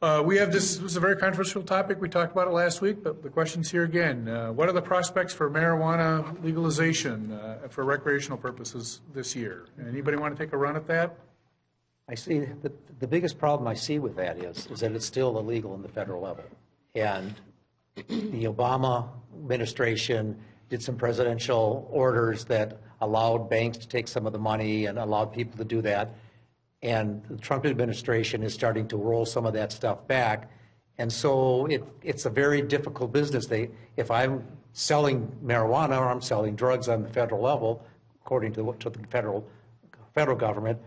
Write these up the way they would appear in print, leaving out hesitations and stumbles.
This was a very controversial topic. We talked about it last week, but the question's here again. What are the prospects for marijuana legalization for recreational purposes this year? Anybody want to take a run at that? I see the biggest problem I see with that is that it's still illegal in the federal level. And the Obama administration did some presidential orders that allowed banks to take some of the money and allowed people to do that. And the Trump administration is starting to roll some of that stuff back. And so it's a very difficult business. If I'm selling marijuana or I'm selling drugs on the federal level, according to the federal government,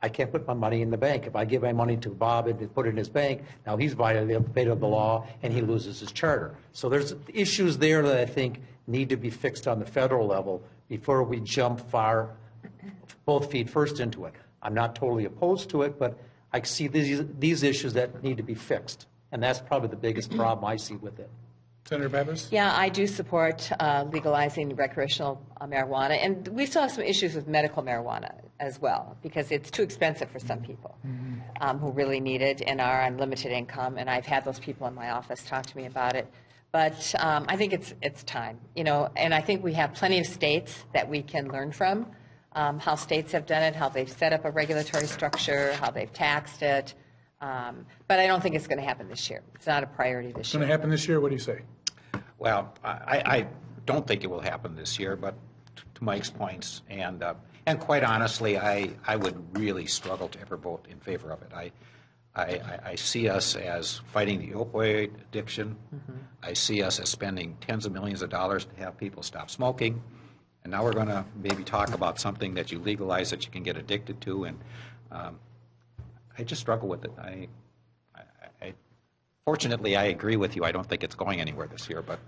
I can't put my money in the bank. If I give my money to Bob and put it in his bank, now he's violated the law and he loses his charter. So there's issues there that I think need to be fixed on the federal level before we jump both feet first into it. I'm not totally opposed to it, but I see these issues that need to be fixed. And that's probably the biggest problem I see with it. Senator Pappas? Yeah, I do support legalizing recreational marijuana. And we still have some issues with medical marijuana as well, because it's too expensive for some people who really need it and are on limited income. And I've had those people in my office talk to me about it. But I think it's time, and I think we have plenty of states that we can learn from, how states have done it, how they've set up a regulatory structure, how they've taxed it. But I don't think it's going to happen this year. It's not a priority this year. It's going to happen this year? What do you say? Well, I don't think it will happen this year, but to Mike's points, and quite honestly, I would really struggle to ever vote in favor of it. I see us as fighting the opioid addiction. I see us as spending tens of millions of dollars to have people stop smoking. And now we're going to maybe talk about something that you legalize that you can get addicted to. And I just struggle with it. Fortunately, I agree with you. I don't think it's going anywhere this year, but